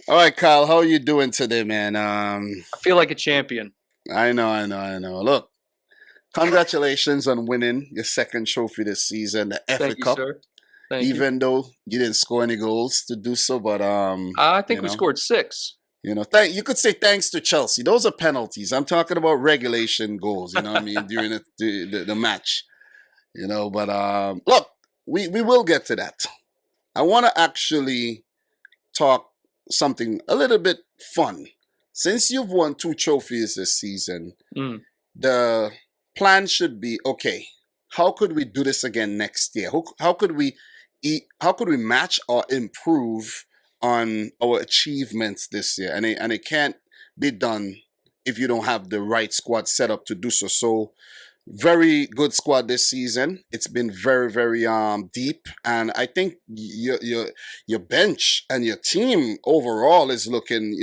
All right, Kyle, how are you doing today, man? I feel like a champion. I know. Look, congratulations on winning your second trophy this season, the FA Thank you, Cup. sir. Thank you. Even though you didn't score any goals to do so, but I you think we know, scored six. you could say thanks to Chelsea. Those are penalties. I'm talking about regulation goals. You know what I mean during the match. But look, we will get to that. I want to actually talk something a little bit fun. Since you've won two trophies this season, Mm. the plan should be okay. How could we do this again next year? How could we how could we match or improve on our achievements this year? And it can't be done if you don't have the right squad set up to do so. So very good squad this season. It's been very, very deep, and I think your bench and your team overall is looking,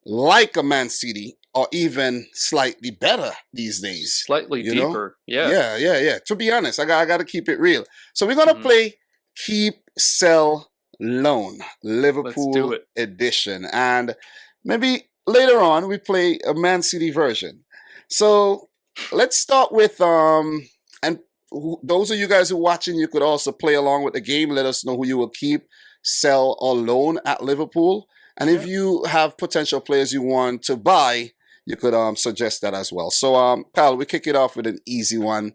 like a Man City or even slightly better these days. Slightly You know? deeper. Yeah. Yeah. To be honest, I got to keep it real. So we're gonna play Keep, Sell, Loan, Let's do Liverpool it. edition, and maybe later on we play a Man City version. So let's start with and those of you guys who are watching, you could also play along with the game. Let us know who you will keep, sell, or loan at Liverpool. And if Yeah. you have potential players you want to buy, you could suggest that as well. So Kyle, we kick it off with an easy one.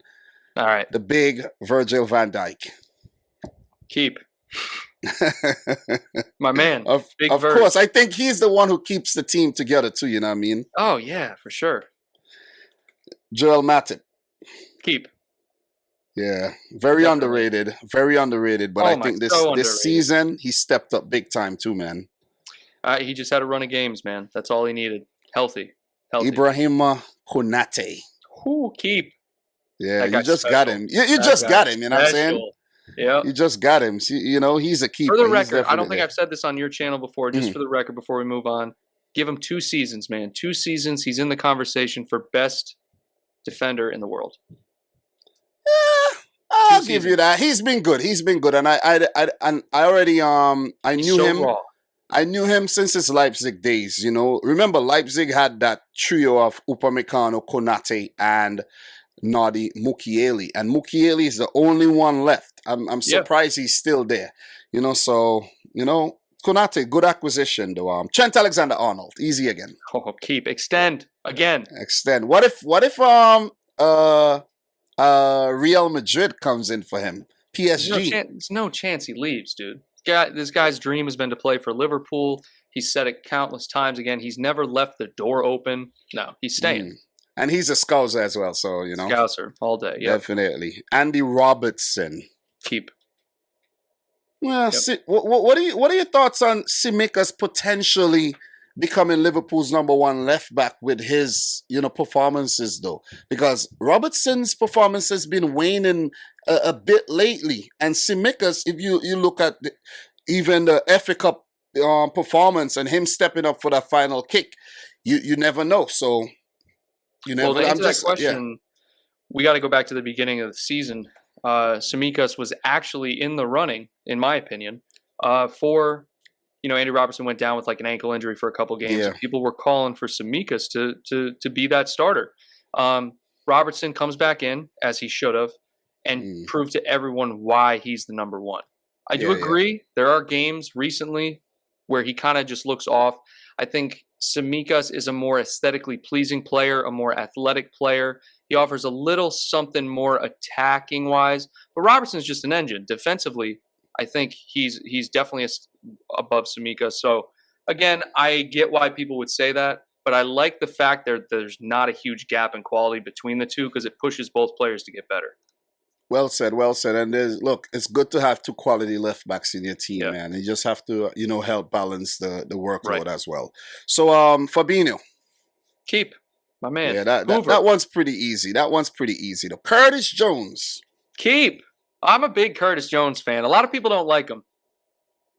All right. The big Virgil van Dijk. Keep. My man. of Big of Vert. course, I think he's the one who keeps the team together too, you know what I mean? Oh, yeah, for sure. Joel Matip. Keep. Yeah, very Definitely. underrated. Very underrated, but Oh, I my, think this so this underrated. season he stepped up big time too, man. He just had a run of games, man. That's all he needed. Healthy. Ibrahima Konate. Who keep? Yeah, That you guy's just got special. him. You That just got guy's him, you know what I'm saying? special. Yeah. You just got him. See, he's a For keeper. the He's record, I don't think definitely. I've said this on your channel before. Just Mm. for the record, before we move on, give him 2 seasons, man. 2 seasons. He's in the conversation for best defender in the world. I'll Two give you seasons. that. He's been good. And I already I He's knew so him. raw. I knew him since his Leipzig days. Remember Leipzig had that trio of Upamecano, Konate, and Nadi Mukiele, and Mukiele is the only one left. I'm Yeah. surprised he's still there. Konate, good acquisition though. Trent Alexander-Arnold, easy again. Oh, keep. Extend. Again. Extend. What if Real Madrid comes in for him? PSG. There's no chance he leaves, dude. This guy's dream has been to play for Liverpool. He's said it countless times again. He's never left the door open. No, he's staying. And he's a Scouser as well, so Scouser all day. Yeah. definitely. Andy Robertson. Keep. Well, Yep. what are your thoughts on Tsimikas potentially becoming Liverpool's number one left back with his performances though? Because Robertson's performance has been waning a bit lately, and Tsimikas, if you look at even the FA Cup performance and him stepping up for that final kick, you never know. So you never. Well, to I'm answer that just question, we got to go back to the beginning of the season. Tsimikas was actually in the running, in my opinion, for Andy Robertson went down with like an ankle injury for a couple games. Yeah. And people were calling for Tsimikas to be that starter. Robertson comes back in as he should have and proved to everyone why he's the number one. I do agree. There are games recently where he kind of just looks off. I think Tsimikas is a more aesthetically pleasing player, a more athletic player. He offers a little something more attacking wise, but Robertson's just an engine. Defensively, I think he's definitely above Tsimikas. So again, I get why people would say that, but I like the fact there's not a huge gap in quality between the two because it pushes both players to get better. Well said. And it's good to have two quality left backs in your team, man. You just have to, help balance the workload as well. So, Fabinho. Keep. My man. Yeah, that one's pretty easy. Though. Curtis Jones. Keep. I'm a big Curtis Jones fan. A lot of people don't like him.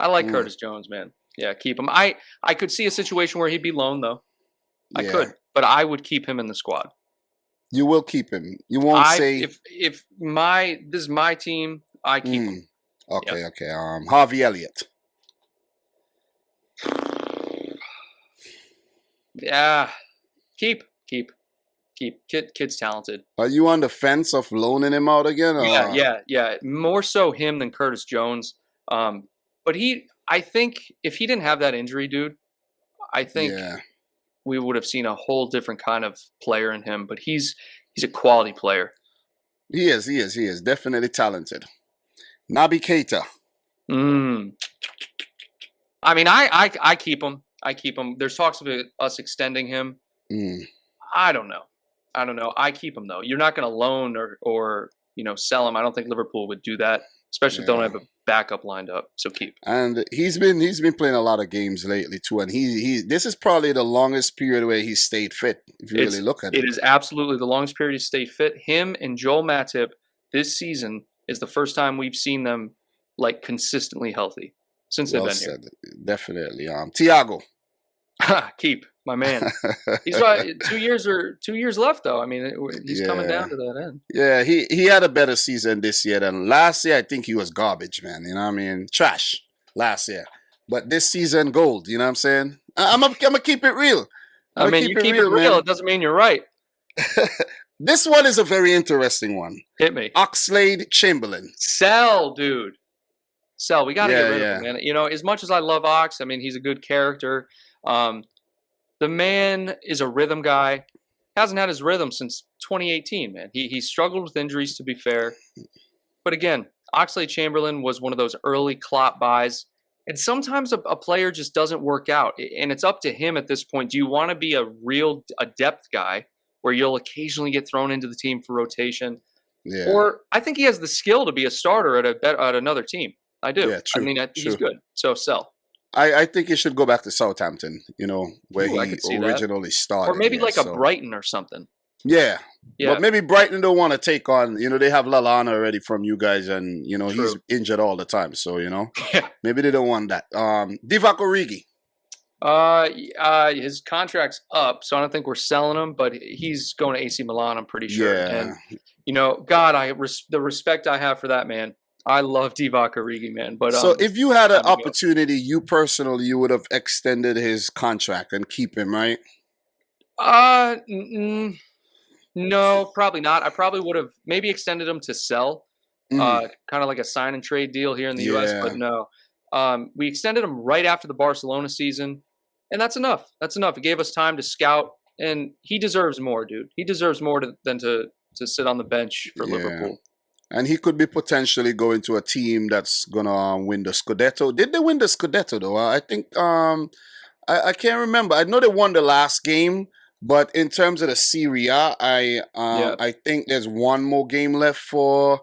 I like Curtis Jones, man. Yeah, keep him. I could see a situation where he'd be loaned, though. I could. But I would keep him in the squad. You will keep him. You won't say if this is my team, I keep him. Okay. Harvey Elliott. Yeah, keep. Kid's talented. Are you on the fence of loaning him out again? Or? Yeah. More so him than Curtis Jones. But I think if he didn't have that injury, dude, I think Yeah, we would have seen a whole different kind of player in him. But he's a quality player. he is definitely talented. Naby Keita. Mm. I mean, I keep him. I keep him. There's talks of us extending him. Mm. I don't know. I keep him though. You're not going to loan or sell him. I don't think Liverpool would do that, especially if they don't Yeah. have a backup lined up. So keep. And he's been playing a lot of games lately too. And he this is probably the longest period where he stayed fit. If you really look at it, It is absolutely the longest period to stay fit. Him and Joel Matip this season is the first time we've seen them like consistently healthy since they've well been said. Definitely. Thiago. here. Keep my man. He's got 2 years or 2 years left though. I mean, he's coming down to that end. Yeah, he had a better season this year than last year. I think he was garbage, man. You know what I mean? Trash last year. But this season, gold. You know what I'm saying? I'm gonna keep it real. I mean, you keep it real. Man. It doesn't mean you're right. This one is a very interesting one. Hit me. Oxlade-Chamberlain. Sell, dude. Sell. We got to get rid of him, man. You know, as much as I love Ox, I mean, he's a good character. The man is a rhythm guy. Hasn't had his rhythm since 2018, man. He struggled with injuries, to be fair. But again, Oxlade-Chamberlain was one of those early Klopp buys. And sometimes a player just doesn't work out. And it's up to him at this point. Do you want to be a depth guy where you'll occasionally get thrown into the team for rotation? Yeah. Or I think he has the skill to be a starter at another team. I do. Yeah, true, I mean, he's good. So sell. I think he should go back to Southampton, you know, where he originally started. Or maybe like a Brighton or something. Yeah. But maybe Brighton don't want to take on, you know, they have Lallana already from you guys and, you know, he's injured all the time. So, you know, maybe they don't want that. Divock Origi. His contract's up, so I don't think we're selling him, but he's going to AC Milan, I'm pretty sure. Yeah. And, you know, God, the respect I have for that man. I love Divock Origi, man. But so if you had an opportunity, you personally, you would have extended his contract and keep him, right? No, probably not. I probably would have maybe extended him to sell, kind of like a sign and trade deal here in the U.S. But no, we extended him right after the Barcelona season, and that's enough. That's enough. It gave us time to scout, and he deserves more, dude. He deserves more than to sit on the bench for Liverpool. And he could be potentially going to a team that's gonna win the Scudetto. Did they win the Scudetto though? I think I can't remember. I know they won the last game, but in terms of the Serie A, I think there's one more game left for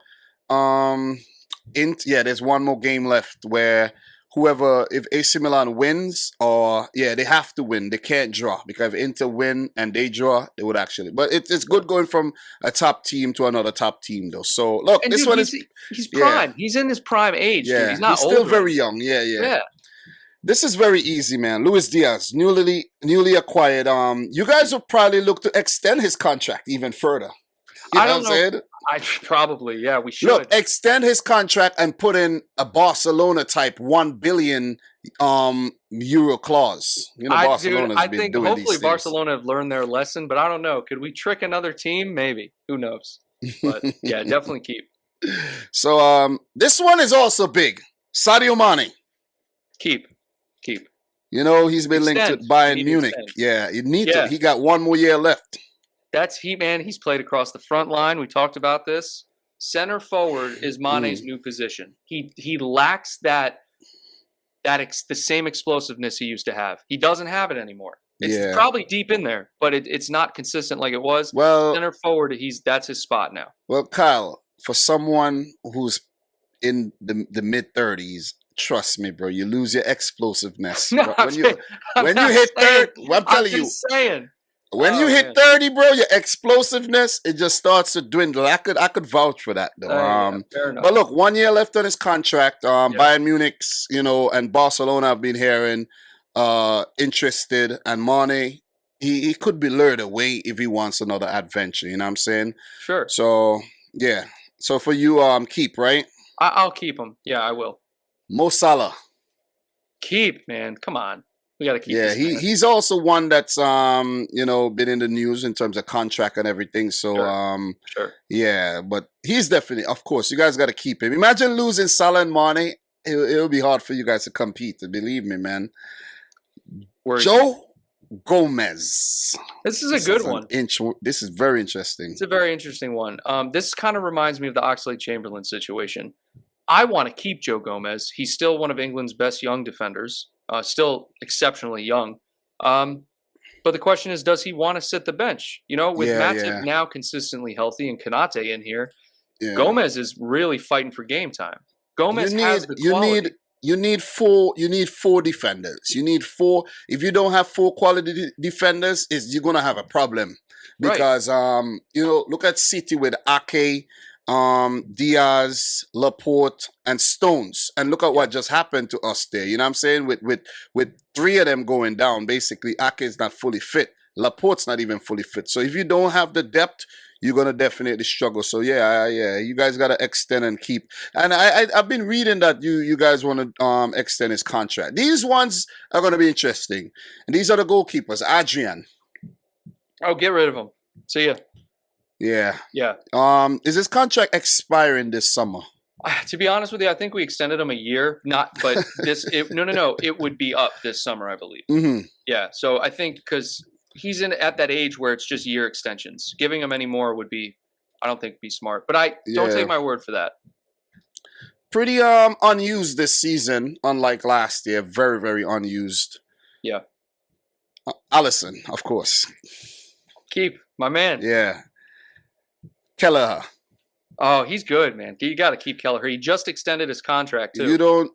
there's one more game left where if AC Milan wins, they have to win. They can't draw, because if Inter win and they draw, they would actually. But it's good going from a top team to another top team, though. So look, and this one he's prime. Yeah. He's in his prime age. Yeah, dude. He's not still older. very young. Yeah. This is very easy, man. Luis Diaz, newly acquired. You guys will probably look to extend his contract even further. I don't know. I probably, we should. Look, extend his contract and put in a Barcelona type 1 billion euro clause. You know, I think hopefully Barcelona have learned their lesson, but I don't know. Could we trick another team? Maybe. Who knows? But yeah, definitely keep. So this one is also big. Sadio Mane. Keep. You know, he's been linked to Bayern Munich. Yeah, you need to. He got 1 more year left. Man. He's played across the front line. We talked about this. Center forward is Mane's new position. He lacks the same explosiveness he used to have. He doesn't have it anymore. It's probably deep in there, but it's not consistent like it was. Well, center forward, that's his spot now. Well, Kyle, for someone who's in the mid-30s, trust me, bro, you lose your explosiveness. No, when you hit 30, I'm telling you. When you hit 30, bro, your explosiveness, it just starts to dwindle. I could vouch for that, though. Fair enough. But look, 1 year left on his contract. Bayern Munich's, and Barcelona have been hearing interested, and Mane, he could be lured away if he wants another adventure. You know what I'm saying? Sure. So yeah. So for you, keep, right? I'll keep him. Yeah, I will. Mo Salah. Keep, man. Come on. We got to keep. Yeah, this man. he's also one that's been in the news in terms of contract and everything. So Sure. yeah, but he's definitely, of course, you guys got to keep him. Imagine losing Salah and Mane. It'll be hard for you guys to compete. Believe me, man. Joe Gomez. This is a good one. This is very interesting. It's a very interesting one. This kind of reminds me of the Oxlade-Chamberlain situation. I want to keep Joe Gomez. He's still one of England's best young defenders. Still exceptionally young. But the question is, does he want to sit the bench? You know, with Matip now consistently healthy and Konate in here, Gomez is really fighting for game time. Gomez has the quality. You need four defenders. You need four. If you don't have four quality defenders, you're gonna have a problem. Because look at City with Ake, Diaz, Laporte, and Stones, and look at what just happened to us there. You know what I'm saying? With three of them going down, basically Ake is not fully fit. Laporte's not even fully fit. So if you don't have the depth, you're gonna definitely struggle. So yeah, you guys gotta extend and keep. And I've been reading that you guys want to extend his contract. These ones are gonna be interesting. And these are the goalkeepers. Adrian. Oh, get rid of him. See ya. Yeah. Yeah. Is his contract expiring this summer? To be honest with you, I think we extended him a year. No. It would be up this summer, I believe. Mm-hmm. Yeah. So I think because he's at that age where it's just year extensions. Giving him any more I don't think be smart. But don't take my word for that. Pretty unused this season, unlike last year. Very, very unused. Yeah. Allison, of course. Keep my man. Yeah. Kelleher. Oh, he's good, man. You got to keep Kelleher. He just extended his contract too.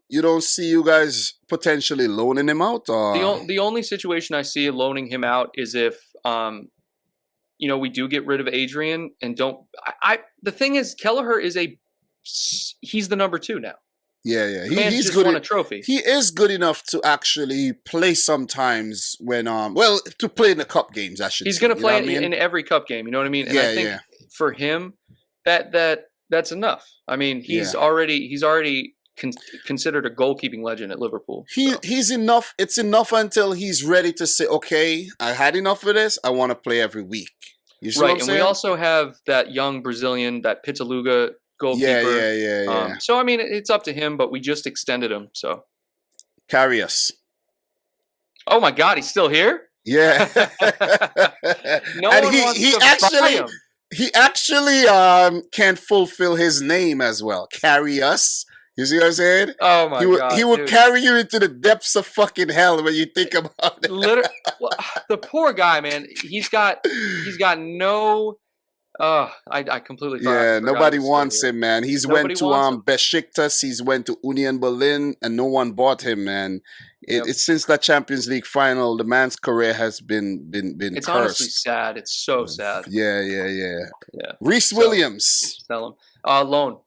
You don't see you guys potentially loaning him out? Or? The only situation I see loaning him out is if we do get rid of Adrian and don't. The thing is, Kelleher he's the number 2 now. Yeah. He's just won a trophy. He is good enough to actually play sometimes when to play in the cup games. I should. He's going to play in every cup game. You know what I mean? And I think for him, that's enough. I mean, he's already considered a goalkeeping legend at Liverpool. He's enough. It's enough until he's ready to say, okay, I had enough of this. I want to play every week. You see what I'm saying? We also have that young Brazilian, that Pitaluga goalkeeper. Yeah. So I mean, it's up to him, but we just extended him. So Karius. Oh my God, he's still here? Yeah. No one wants to buy him. He actually can fulfill his name as well. Carry us. You see what I'm saying? Oh my God. He would carry you into the depths of fucking hell when you think about it. The poor guy, man. He's got no. I completely forgot. Yeah, nobody wants him, man. He's went to Besiktas, he's went to Union Berlin, and no one bought him, man. It's since that Champions League final, the man's career has been It's cursed. Honestly sad. It's so sad. Yeah. Reece Williams. Tell him. Loan.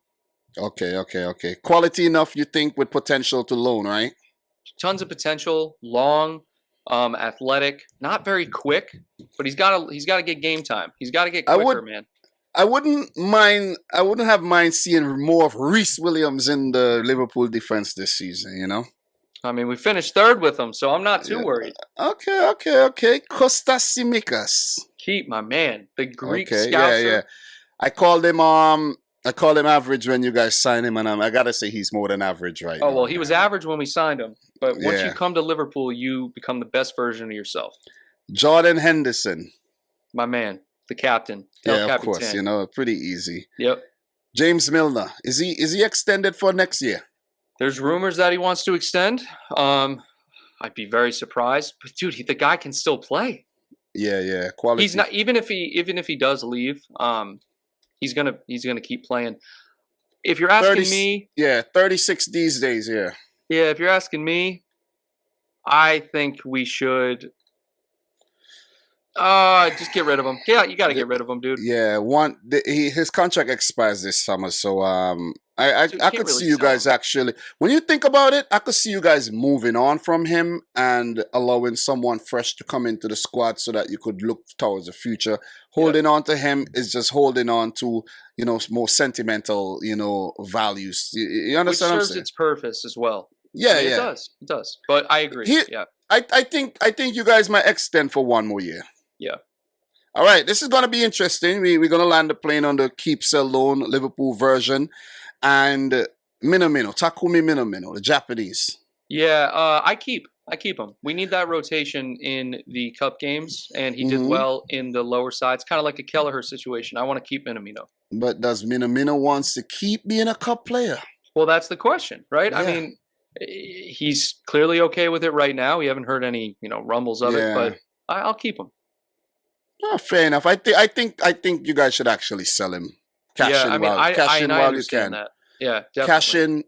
Okay. Quality enough, you think, with potential to loan, right? Tons of potential. Long, athletic, not very quick, but he's got to get game time. He's got to get quicker, man. I wouldn't have mind seeing more of Reece Williams in the Liverpool defense this season, you know? I mean, we finished 3rd with him, so I'm not too worried. Okay. Kostas Tsimikas. Keep my man, the Greek scouser. Yeah. I called him average when you guys signed him, and I gotta say he's more than average right now. Oh well, he was average when we signed him, but once you come to Liverpool, you become the best version of yourself. Jordan Henderson, my man, the captain. Of course, pretty easy. Yep. James Milner, is he extended for next year? There's rumors that he wants to extend. I'd be very surprised, but dude, the guy can still play. Yeah, quality. He's not even if he does leave. He's gonna keep playing. If you're asking me, 36 these days. Yeah. If you're asking me, I think we should. Just get rid of him. Yeah, you got to get rid of him, dude. Yeah, his contract expires this summer, so I could see you guys actually. When you think about it, I could see you guys moving on from him and allowing someone fresh to come into the squad so that you could look towards the future. Holding on to him is just holding on to more sentimental values. You understand? Which serves its purpose as well. Yeah, It does. But I agree. I think you guys might extend for one more year. Yeah. All right, this is going to be interesting. We're going to land the plane on the keep, sell, loan Liverpool version. And Minamino, Takumi Minamino, the Japanese. Yeah, I keep him. We need that rotation in the cup games, and he did well in the lower sides. Kind of like a Kelleher situation. I want to keep Minamino. But does Minamino wants to keep being a cup player? Well, that's the question, right? Yeah. I mean, he's clearly okay with it right now. We haven't heard any, rumbles of it, but I'll keep him. Oh, fair enough. I think you guys should actually sell him. Cash in while you can. That. Yeah, definitely. Cash in,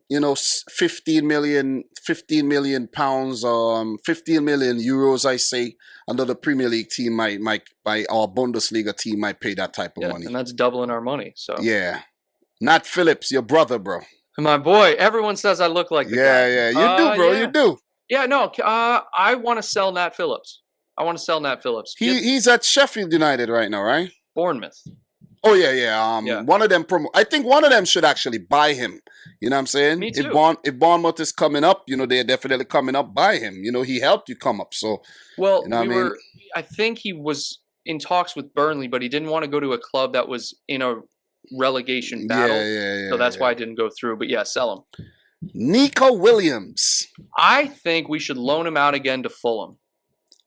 15 million pounds, 15 million euros, I say. Another Premier League team might our Bundesliga team might pay that type of money. And that's doubling our money. So yeah. Nat Phillips, your brother, bro. My boy. Everyone says I look like the guy. Yeah, you do, bro. You do. Yeah, no, I want to sell Nat Phillips. He's at Sheffield United right now, right? Bournemouth. Oh yeah. One of them I think one of them should actually buy him. You know what I'm saying? Me too. If Bournemouth is coming up, they're definitely coming up by him. He helped you come up. So I think he was in talks with Burnley, but he didn't want to go to a club that was in a relegation battle. Yeah. So that's why it didn't go through. But yeah, sell him. Nico Williams. I think we should loan him out again to Fulham.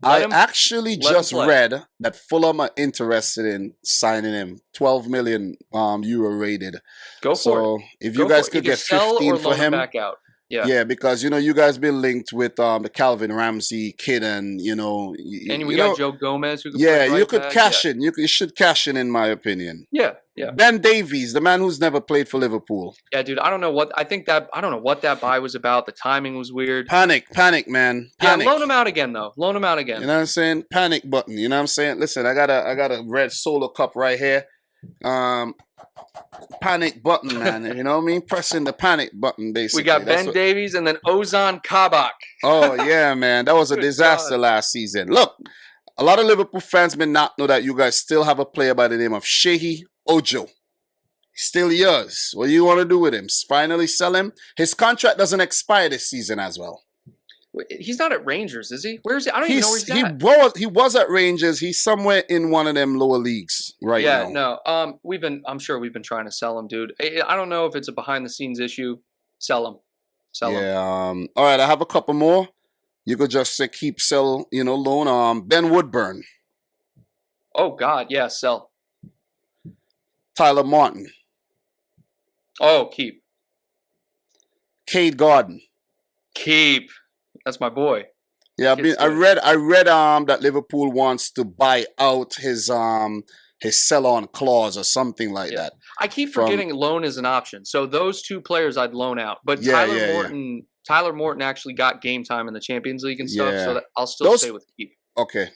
I actually just read that Fulham are interested in signing him. 12 million euro rated. Go for it. If you guys could get 15 for him. Back out. Yeah, because you guys been linked with the Calvin Ramsey kid, and and we got Joe Gomez who you could cash in. You should cash in my opinion. Yeah. Ben Davies, the man who's never played for Liverpool. Yeah, dude, I don't know what that buy was about. The timing was weird. Panic, man. Panic. Yeah, loan him out again though. Loan him out again. You know what I'm saying? Panic button. You know what I'm saying? Listen, I got a red Solo cup right here. Panic button, man. You know what I mean? Pressing the panic button, basically. We got Ben Davies and then Ozan Kabak. Oh yeah, man. That was a disaster last season. Look, a lot of Liverpool fans may not know that you guys still have a player by the name of Shehi Ojo. Still yours. What do you want to do with him? Finally sell him? His contract doesn't expire this season as well. He's not at Rangers, is he? Where is he? I don't even know where he's at. He was at Rangers. He's somewhere in one of them lower leagues right now. Yeah, no. I'm sure we've been trying to sell him, dude. I don't know if it's a behind the scenes issue. Sell him. Yeah. All right. I have a couple more. You could just say keep, sell, loan. Ben Woodburn. Oh God, yeah, sell. Tyler Martin. Oh, keep. Cade Gordon. Keep. That's my boy. Yeah, I read that Liverpool wants to buy out his sell-on clause or something like that. I keep forgetting loan is an option. So those two players I'd loan out. But Tyler Morton actually got game time in the Champions League and stuff, so I'll still stay with keep. Okay.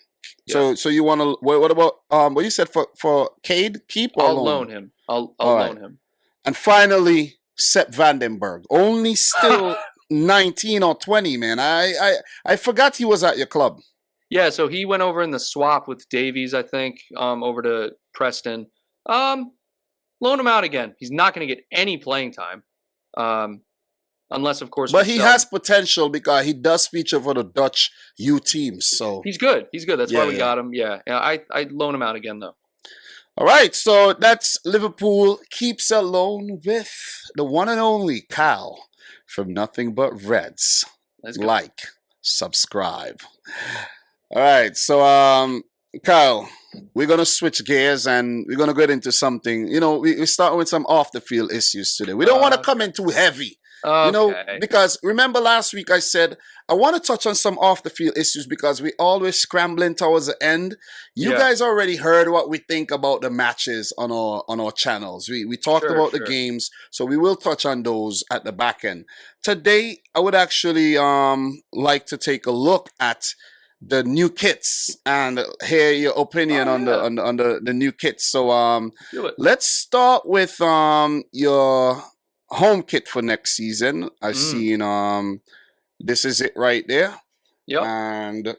Yeah. So you want to what about what you said for Cade? Keep or I'll loan him. I'll loan him. And finally, Sepp Vandenberg. Only still 19 or 20, man. I forgot he was at your club. Yeah, so he went over in the swap with Davies, I think, over to Preston. Loan him out again. He's not going to get any playing time. Unless, of course... But he has potential because he does feature for the Dutch U teams, so... He's good. That's why we got him. Yeah, I'd loan him out again, though. All right, so that's Liverpool keeps a loan with the one and only Kyle from Nothing But Reds. Like, subscribe. All right, so Kyle, we're gonna switch gears and we're gonna get into something. We're starting with some off the field issues today. We don't want to come in too heavy. Okay. Because remember last week I said I want to touch on some off the field issues because we always scrambling towards the end. You guys already heard what we think about the matches on our channels. We talked about the games, so we will touch on those at the back end. Today I would actually like to take a look at the new kits and hear your opinion on the new kits. So let's start with your home kit for next season. I've seen this is it right there. Yep. And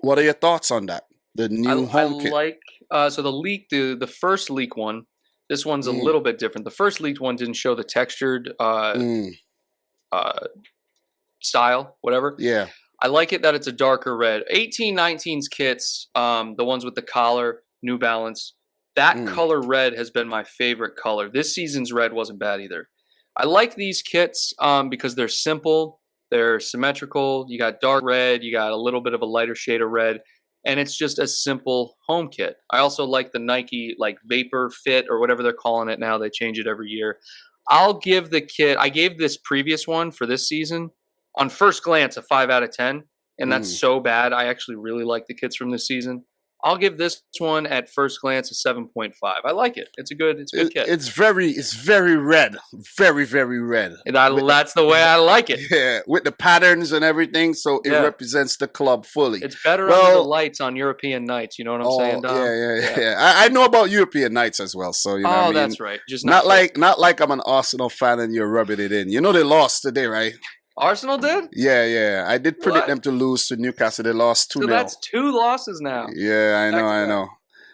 what are your thoughts on that? The new home kit. I like so the first leak one. This one's a little bit different. The first leaked one didn't show the textured style, whatever. Yeah. I like it that it's a darker red. 18-19's kits, the ones with the collar, New Balance, that Mm. color red has been my favorite color. This season's red wasn't bad either. I like these kits because they're simple, they're symmetrical. You got dark red, you got a little bit of a lighter shade of red, and it's just a simple home kit. I also like the Nike like Vapor Fit or whatever they're calling it now. They change it every year. I'll give the kit. I gave this previous one for this season on first glance a 5 out of 10, and that's so bad. I actually really like the kits from this season. I'll give this one at first glance a 7.5. I like it. It's a good kit. It's very red, very red. And that's the way I like it. Yeah, with the patterns and everything, so it represents the club fully. It's better under the lights on European nights. You know what I'm saying, Dom? Yeah. I know about European nights as well. So you know. What I mean? That's right. Just not like I'm an Arsenal fan and you're rubbing it in. You know they lost today, right? Arsenal did? Yeah. I did predict them to lose to Newcastle. They lost 2-0. So that's 2 losses now. Yeah, I know.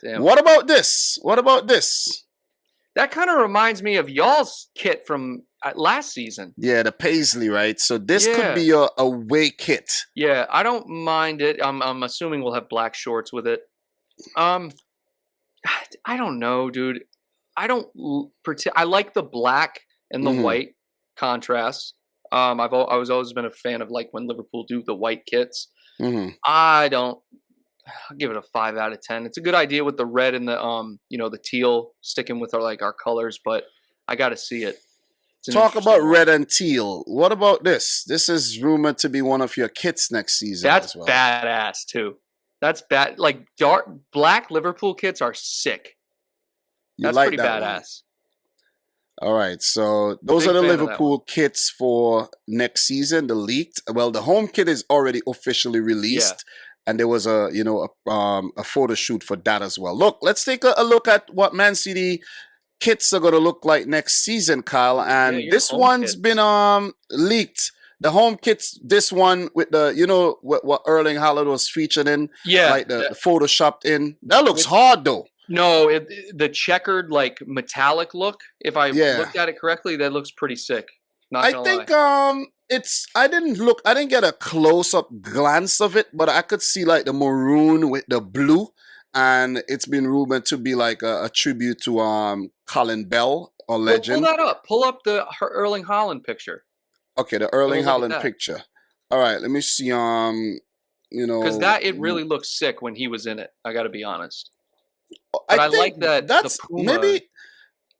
Damn. What about this? That kind of reminds me of y'all's kit from last season. Yeah, the Paisley, right? So this could be your away kit. Yeah, I don't mind it. I'm assuming we'll have black shorts with it. I don't know, dude. I like the black and the white contrast. I've always been a fan of like when Liverpool do the white kits. I'll give it a 5 out of 10. It's a good idea with the red and the the teal sticking with our colors, but I got to see it. Talk about red and teal. What about this? This is rumored to be one of your kits next season. That's as well. badass too. That's bad. Like dark black Liverpool kits are sick. That's pretty badass. All right, so those are the Liverpool kits for next season. The leaked, the home kit is already officially released, and there was a photo shoot for that as well. Look, let's take a look at what Man City kits are going to look like next season, Kyle. And this one's been leaked. The home kits, this one with the what Erling Haaland was featured in, like the photoshopped in. That looks hard though. No, the checkered like metallic look. If I looked at it correctly, that looks pretty sick. Not gonna lie. I didn't get a close up glance of it, but I could see like the maroon with the blue, and it's been rumored to be like a tribute to Colin Bell, a legend. Pull that up. Pull up the Erling Haaland picture. Okay, the Erling Haaland picture. All right, let me see. Because it really looks sick when he was in it. I got to be honest. But I like that. That's maybe.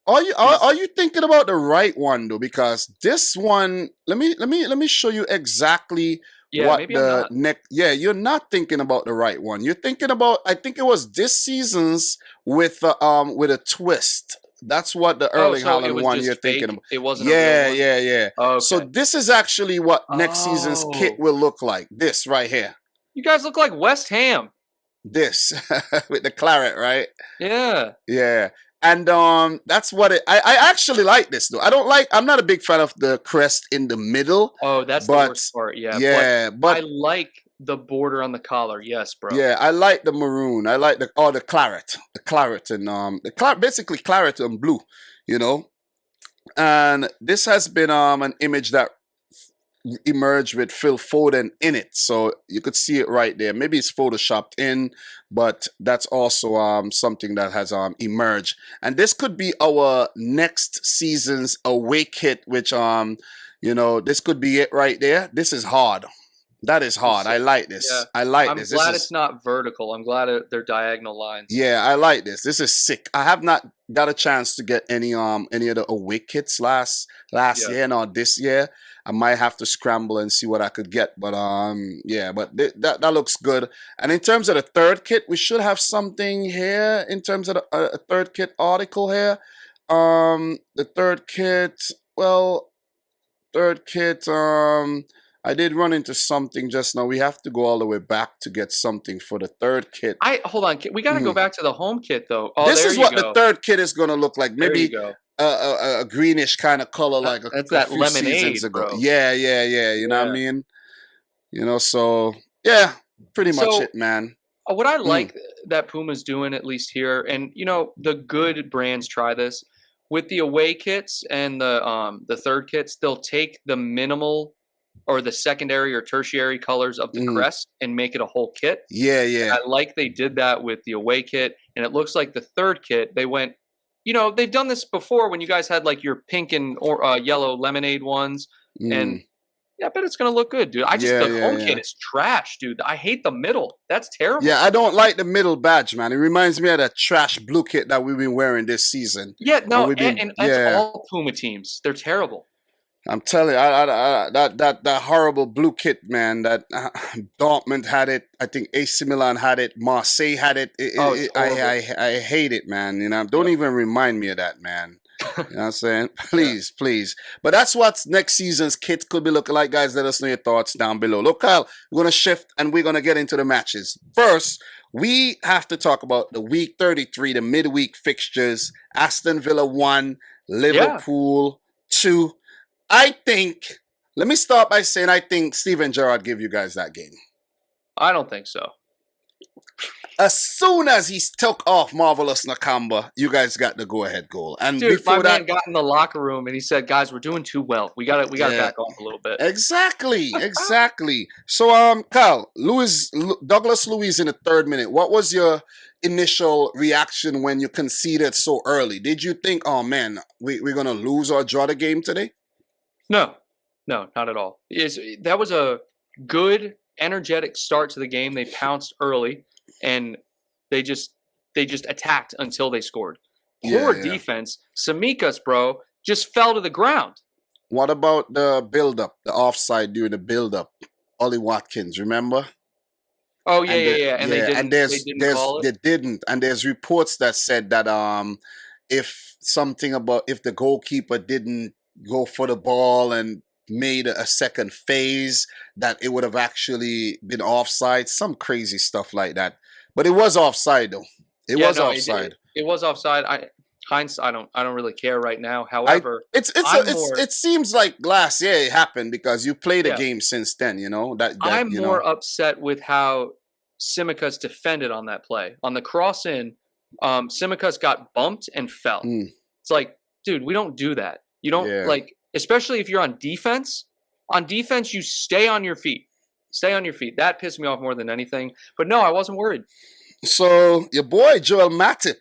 Are you thinking about the right one though? Because this one, let me show you exactly what the next. Yeah, you're not thinking about the right one. You're thinking about. I think it was this season's with a twist. That's what the Erling Haaland one you're thinking about. It wasn't. Yeah. Okay. So this is actually what next season's kit will look like. This right here. You guys look like West Ham. This with the claret, right? Yeah. And that's what I actually like this though. I'm not a big fan of the crest in the middle. Oh, that's the worst part. Yeah. But I like the border on the collar. Yes, bro. Yeah, I like the maroon. I like the claret. The claret and basically claret and blue, And this has been an image that emerged with Phil Foden in it, so you could see it right there. Maybe it's photoshopped in, but that's also something that has emerged, and this could be our next season's away kit, which this could be it right there. This is hard. That is hard. I like this. Yeah. I like this. I'm glad it's not vertical. I'm glad they're diagonal lines. Yeah, I like this. This is sick. I have not got a chance to get any of the away kits last year nor this year. I might have to scramble and see what I could get, but that looks good. And in terms of the third kit, we should have something here in terms of a third kit article here. The third kit, I did run into something just now. We have to go all the way back to get something for the third kit. Hold on, we got to go back to the home kit though. This is what the third kit is going to look like. Maybe a greenish kind of color, like that's that few lemonade seasons ago. Bro. Yeah. You know what I mean? So yeah, pretty much it, man. What I like that Puma's doing, at least here, and the good brands try this with the away kits and the third kits. They'll take the minimal or the secondary or tertiary colors of the crest and make it a whole kit. Yeah, And yeah. I like they did that with the away kit, and it looks like the third kit they went. They've done this before when you guys had like your pink and or yellow lemonade ones, and yeah, I bet it's gonna look good, dude. The home kit is trash, dude. I hate the middle. That's terrible. Yeah, I don't like the middle badge, man. It reminds me of that trash blue kit that we've been wearing this season. Yeah, no, and that's all Puma teams. They're terrible. I'm telling you, that horrible blue kit, man. That Dortmund had it. I think AC Milan had it. Marseille had it. I hate it, man. Don't even remind me of that, man. You know what I'm saying? Please, please. But that's what next season's kit could be looking like, guys. Let us know your thoughts down below. Look, Kyle, we're going to shift and we're going to get into the matches. First, we have to talk about the week 33, the midweek fixtures. Aston Villa 1, Liverpool 2. Let me start by saying I think Steven Gerrard gave you guys that game. I don't think so. As soon as he took off Marvelous Nakamba, you guys got the go-ahead goal. And dude, before man got in the locker room and he said, "Guys, we're doing too well. We got to back off a little bit." Exactly. So, Kyle, Douglas Luiz in the 3rd minute. What was your initial reaction when you conceded so early? Did you think, "Oh man, we're gonna lose or draw the game today"? No, not at all. That was a good, energetic start to the game. They pounced early, and they just attacked until they scored. Poor defense. Samikas, bro, just fell to the ground. What about the build-up, the offside during the build-up? Ollie Watkins, remember? Oh, yeah. And they didn't. They didn't. And there's reports that said that if the goalkeeper didn't go for the ball and made a second phase, that it would have actually been offside. Some crazy stuff like that. But it was offside, though. It was offside. It was offside. I don't really care right now. However, it seems like last year it happened because you played a game since then. I'm more upset with how Tsimikas defended on that play. On the cross in, Tsimikas got bumped and fell. It's like, dude, we don't do that. You don't especially if you're on defense. On defense, you stay on your feet. Stay on your feet. That pissed me off more than anything. But no, I wasn't worried. So your boy Joel Matip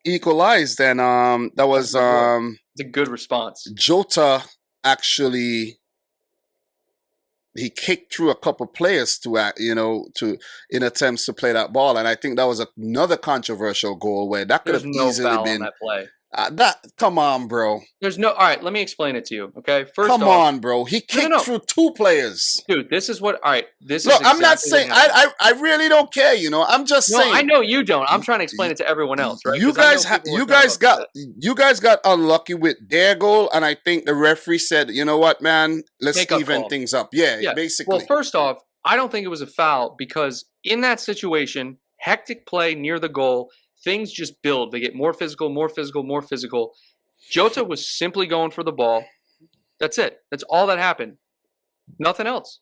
equalized, and that was it's a good response. Jota actually he kicked through a couple players in attempts to play that ball, and I think that was another controversial goal where that could have easily been on that play. Come on, bro. All right, let me explain it to you, okay? First come on, bro. He kicked through 2 players. Dude, this is what, all right, this Look, is exactly I'm not saying, I really don't care, I'm just saying. I know you don't. I'm trying to explain it to everyone else, right? You guys got unlucky with their goal, and I think the referee said, you know what, man, let's even things up. Yeah, basically. Well, first off, I don't think it was a foul because in that situation, hectic play near the goal, things just build. They get more physical. Jota was simply going for the ball. That's it. That's all that happened. Nothing else.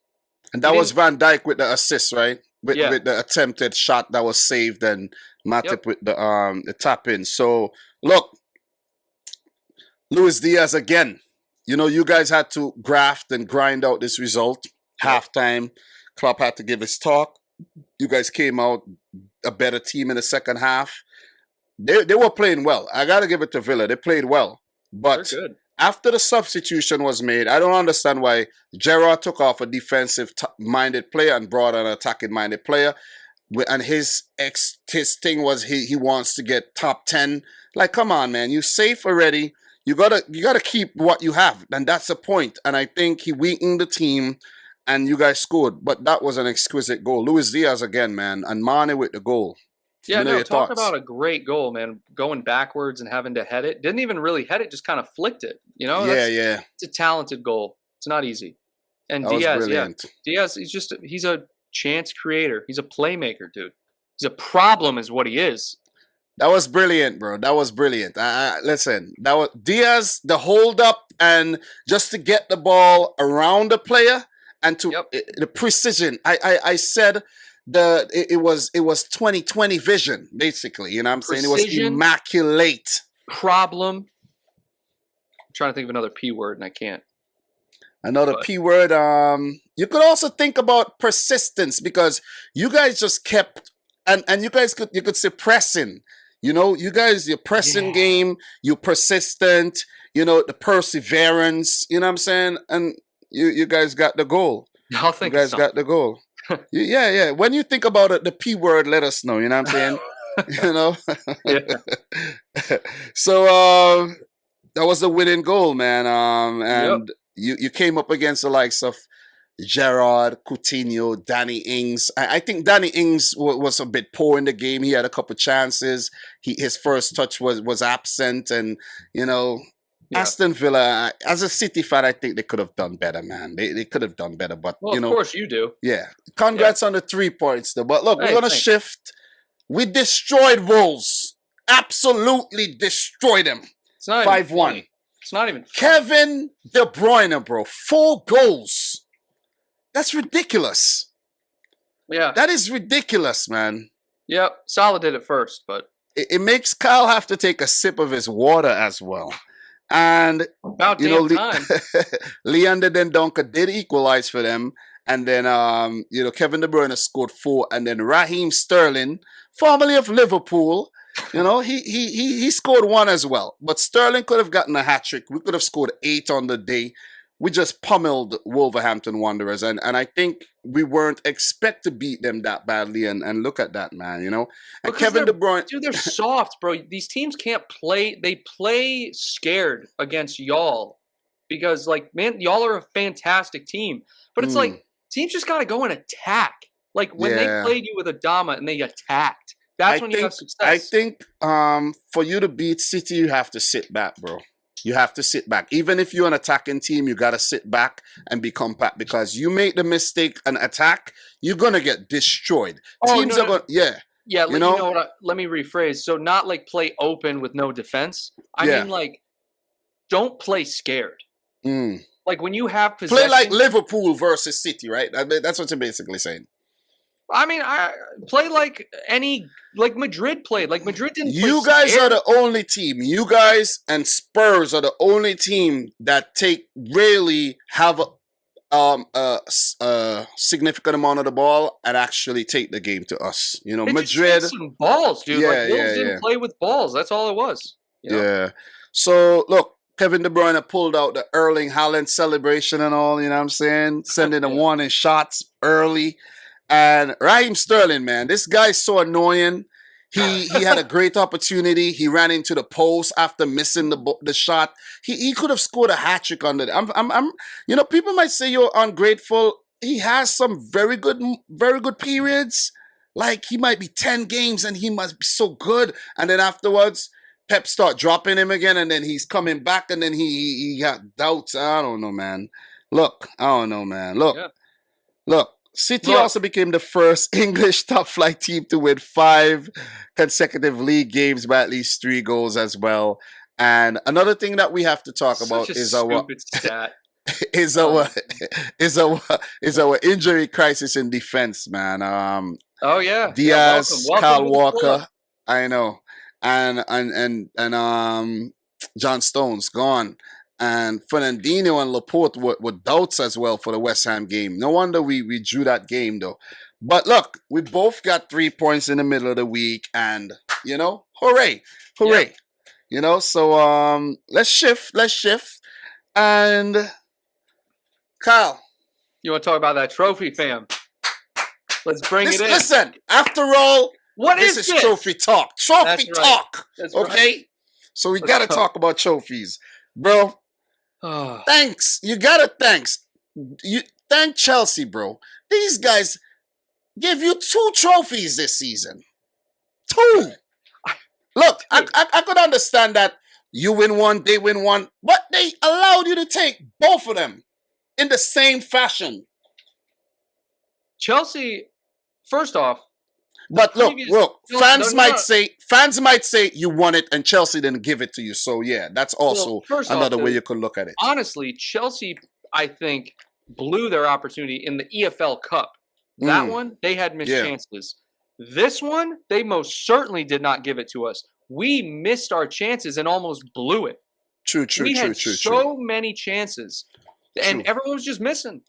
And that was Van Dijk with the assist, right? With the attempted shot that was saved, and Matip with the tap in. So, look, Luis Diaz again. You guys had to graft and grind out this result. Halftime, Klopp had to give his talk. You guys came out a better team in the second half. They were playing well. I got to give it to Villa. They played well. But after the substitution was made, I don't understand why Gerrard took off a defensive-minded player and brought an attacking-minded player. And his thing was he wants to get top 10. Like, come on, man. You're safe already. You gotta keep what you have. And that's the point. And I think he weakened the team and you guys scored. But that was an exquisite goal. Luis Diaz again, man. And Mane with the goal. Yeah, talk about a great goal, man. Going backwards and having to head it. Didn't even really head it, just kind of flicked it. It's a talented goal. It's not easy. And Diaz, he's a chance creator. He's a playmaker, dude. He's a problem is what he is. That was brilliant, bro. That was brilliant. Listen, that was Diaz, the hold up and just to get the ball around the player and to the precision. I said it was 20/20 vision, basically. You know what I'm saying? It was immaculate. Problem. I'm trying to think of another P word and I can't. Another But P word. You could also think about persistence because you guys just kept and you could say pressing. You know, you guys your pressing yeah, game, you persistent. You know the perseverance. You know what I'm saying? And you guys got the goal. I'll You think of guys got something. the goal. Yeah. When you think about it, the P word, let us know. You know what I'm saying? You know. Yeah. So that was the winning goal, man. Yep. And you came up against the likes of Gerard, Coutinho, Danny Ings. I think Danny Ings was a bit poor in the game. He had a couple chances. His first touch was absent, and you know. Yeah. Aston Villa, as a City fan, I think they could have done better, man. They could have done better, but Well, you of know, course you do. yeah. Yeah. Congrats on the 3 points, though. But look, we're Hey, gonna thanks. shift. We destroyed Wolves. Absolutely destroyed them. It's not even 5-1. funny. It's not even funny. Kevin De Bruyne, bro. 4 goals. That's ridiculous. Yeah. That is ridiculous, man. Yep. Salah did it first, but It makes Kyle have to take a sip of his water as well. And, about you know, damn time. Leander Dendonka did equalize for them. And then, you know, Kevin De Bruyne scored 4. And then Raheem Sterling, formerly of Liverpool, you know, he scored 1 as well. But Sterling could have gotten a hat trick. We could have scored 8 on the day. We just pummeled Wolverhampton Wanderers. And I think we weren't expect to beat them that badly. And look at that, man, you know. And Because Kevin De Bruyne. dude, they're soft, bro. These teams can't play. They play scared against y'all because, like, man, y'all are a fantastic team. But it's like teams just got to go and attack. Like when they Yeah. played you with Adama and they attacked, that's when you have success. I think for you to beat City, you have to sit back, bro. You have to sit back. Even if you're an attacking team, you got to sit back and be compact because you make the mistake and attack, you're going to get destroyed. Teams are going, yeah. Yeah, you know what? Let me rephrase. So not like play open with no defense. I Yeah. mean, like, don't play scared. Mm. Like when you have possession. Play like Liverpool versus City, right? That's what you're basically saying. I mean, I play like Madrid played. Like Madrid didn't. You play guys scared. are the only team. You guys and Spurs are the only team that really have a significant amount of the ball and actually take the game to us. You know, They Madrid. just some balls, dude. Yeah, like Wolves yeah, didn't play with balls. That's all it was. You know? Yeah. So look, Kevin De Bruyne pulled out the Erling Haaland celebration and all. You know what I'm saying? Sending the warning shots early. And Raheem Sterling, man, this guy's so annoying. He had a great opportunity. He ran into the post after missing the shot. He could have scored a hat trick on it. I'm you know, people might say you're ungrateful. He has some very good periods. Like he might be 10 games and he must be so good. And then afterwards, Pep start dropping him again, and then he's coming back, and then he got doubts. I don't know, man. Look, I don't know, man. Look. City also became the first English top flight team to win 5 consecutive league games by at least 3 goals as well. And another thing that we have to talk about is our stat. is our injury crisis in defense, man. Oh yeah, Diaz, welcome Kyle Walker, I know, and John Stones gone. And Fernandinho and Laporte were doubts as well for the West Ham game. No wonder we drew that game, though. But look, we both got 3 points in the middle of the week. And, you know, hooray. Yeah. You know, so let's shift. And Kyle. You want to talk about that trophy, fam? Let's bring it in. Listen, after all, this is trophy talk. Trophy talk. That's okay? Right. So we got to talk about trophies. Bro, thanks. You gotta thank Chelsea, bro. These guys give you 2 trophies this season. 2. Look, I could understand that you win 1, they win 1, but they allowed you to take both of them in the same fashion. Chelsea, first off. But look, fans might say you won it and Chelsea didn't give it to you. So yeah, that's also another way you could look at it. Honestly, Chelsea, I think, blew their opportunity in the EFL Cup. That one, they had missed chances. This one, they most certainly did not give it to us. We missed our chances and almost blew it. True. We had so many chances. And True. everyone was just missing.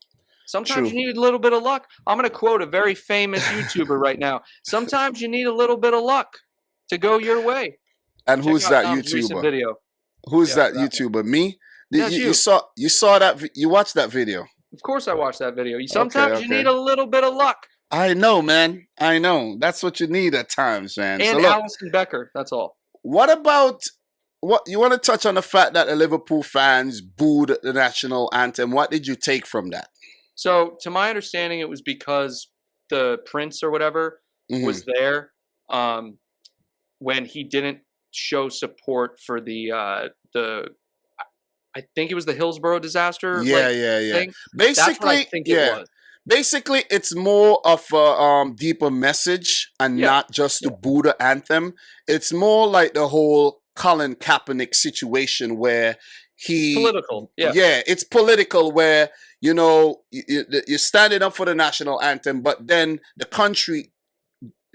Sometimes True. you need a little bit of luck. I'm going to quote a very famous YouTuber right now. Sometimes you need a little bit of luck to go your way. And Check who's out that Dom's recent YouTuber? video. Who's Yeah, that for that one. YouTuber? Me? Yeah, it's you. You saw that? You watched that video? Of course I watched that video. Okay, Sometimes you need okay. a little bit of luck. I know, man. I know. That's what you need at times, man. So And look, Allison Becker. That's all. what about what you want to touch on the fact that the Liverpool fans booed the national anthem? What did you take from that? So, to my understanding, it was because the prince or whatever was there when he didn't show support for I think it was the Hillsborough disaster. Yeah. Thing. Basically, That's what I think it was. Basically, it's more of a deeper message and not just the Buddha anthem. It's more like the whole Colin Kaepernick situation where it's political. It's political where, you know, you're standing up for the national anthem, but then the country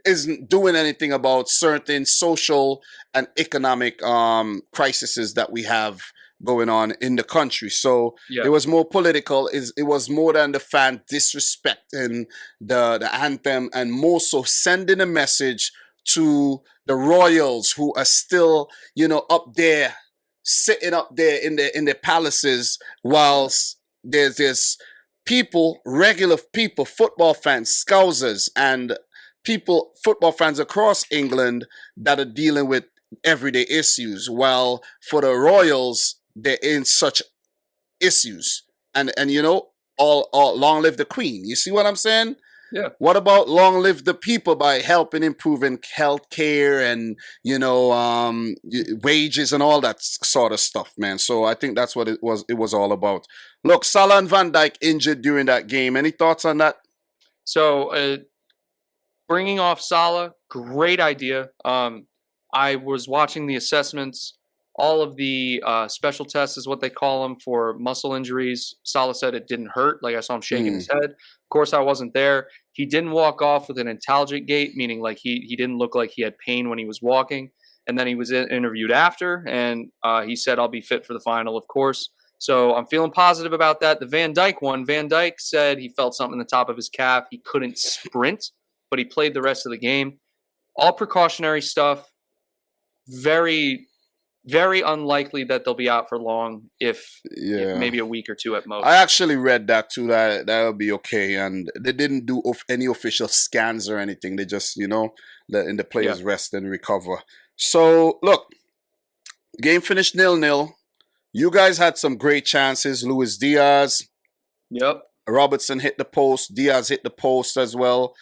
isn't doing anything about certain social and economic crises that we have going on in the country. So it was more political. It was more than the fan disrespecting the anthem, and more so sending a message to the royals who are still, you know, up there, sitting up there in the palaces, whilst there's people, regular people, football fans, Scousers, and football fans across England that are dealing with everyday issues, while for the royals, they're in such issues. And you know, all long live the Queen. You see what I'm saying? Yeah. What about long live the people by helping improving healthcare and, you know, wages and all that sort of stuff, man. So I think that's what it was all about. Look, Salah and Van Dijk injured during that game. Any thoughts on that? So bringing off Salah, great idea. I was watching the assessments. All of the special tests is what they call them for muscle injuries. Salah said it didn't hurt. Like, I saw him shaking his head. Of course, I wasn't there. He didn't walk off with an intelligent gait, meaning like he didn't look like he had pain when he was walking. And then he was interviewed after, and he said, I'll be fit for the final, of course. So I'm feeling positive about that. The Van Dijk one, Van Dijk said he felt something in the top of his calf. He couldn't sprint, but he played the rest of the game. All precautionary stuff. Very, very unlikely that they'll be out for long, if maybe a week or two at most. I actually read that too, that will be okay. And they didn't do any official scans or anything. They just, you know, letting the players rest and recover. So, look, game finished 0-0. You guys had some great chances. Luis Diaz. Yep. Robertson hit the post. Diaz hit the post as well.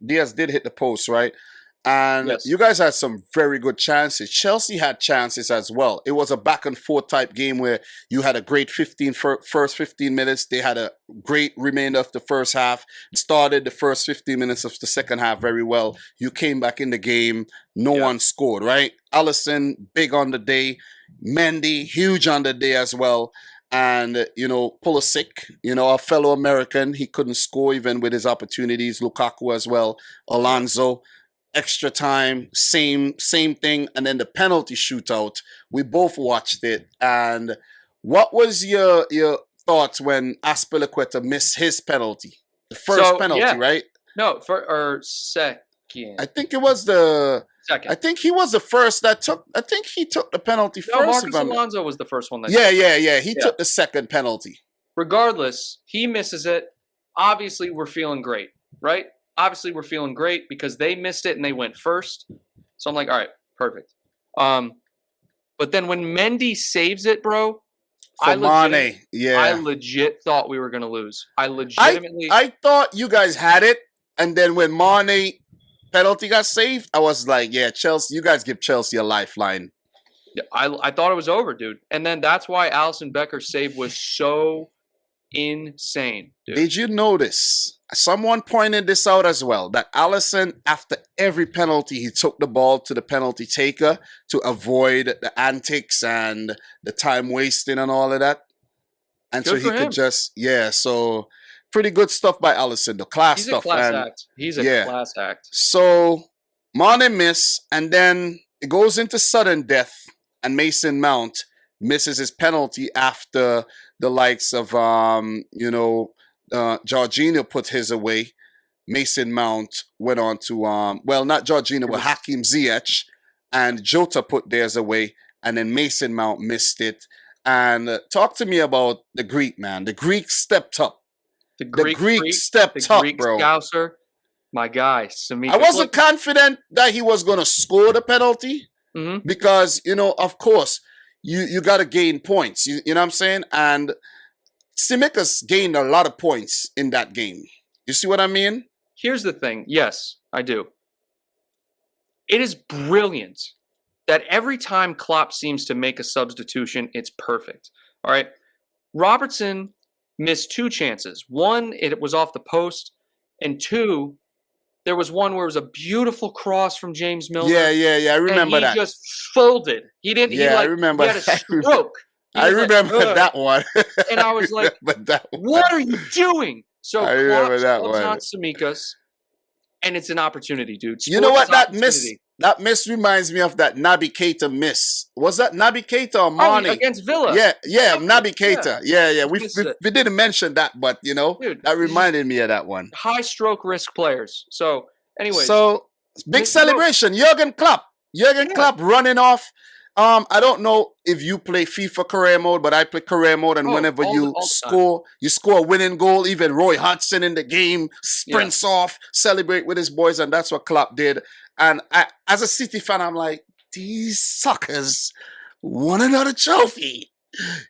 Diaz did hit the post, right? And you guys had some very good chances. Chelsea had chances as well. It was a back and forth type game where you had a great first 15 minutes. They had a great remainder of the first half. Started the first 15 minutes of the second half very well. You came back in the game. No one scored, right? Alisson, big on the day. Mendy, huge on the day as well. And, you know, Pulisic, you know, a fellow American, he couldn't score even with his opportunities. Lukaku as well. Alonso. Extra time, same thing, and then the penalty shootout. We both watched it, and what was your thoughts when Aspilicueta missed his penalty, the first penalty, right? No, second. I think it was the second. I think he was the first that took. I think he took the penalty first. Marcus Alonso was the first one. He took the second penalty. Regardless, he misses it. Obviously, we're feeling great, right? Obviously, we're feeling great because they missed it and they went first. So I'm like, all right, perfect. But then when Mendy saves it, bro, I legit thought we were going to lose. I thought you guys had it, and then when Mane penalty got saved, I was like, yeah, Chelsea, you guys give Chelsea a lifeline. I thought it was over, dude. And then that's why Alisson Becker's save was so insane, dude. Did you notice? Someone pointed this out as well, that Alisson, after every penalty, he took the ball to the penalty taker to avoid the antics and the time wasting and all of that. And good so he could just, so pretty good stuff by Alisson, the class stuff. He's a class act. So Mane miss, and then it goes into sudden death, and Mason Mount misses his penalty after the likes of Jorginho put his away. Mason Mount went on to not Jorginho, but Hakim Ziyech, and Jota put theirs away, and then Mason Mount missed it. And talk to me about the Greek, man. The Greek stepped up. The Greek stepped up, bro. Scouser, my guy, Tsimikas. I wasn't confident that he was going to score the penalty because, of course, you got to gain points. You know what I'm saying? And Tsimikas gained a lot of points in that game. You see what I mean? Here's the thing. Yes, I do. It is brilliant that every time Klopp seems to make a substitution, it's perfect. All right. Robertson missed 2 chances. One, it was off the post. And 2, there was one where it was a beautiful cross from James Milner. Yeah. I remember that. He just folded. He didn't. I remember. He had a stroke. I remember that one. And I was like, "What are you doing?" So I remember that one. Not Tsimikas, and it's an opportunity, dude. You know what? That miss reminds me of that Naby Keita miss. Was that Naby Keita or Mane? Against Villa? Yeah, Naby Keita. Yeah. We didn't mention that, but dude, that reminded me of that one. High stroke risk players. So, anyways. So, big celebration. Jurgen Klopp. Klopp running off. I don't know if you play FIFA career mode, but I play career mode, and whenever you score a winning goal. Even Roy Hodgson in the game sprints off, celebrate with his boys, and that's what Klopp did. And as a City fan, I'm like, these suckers won another trophy.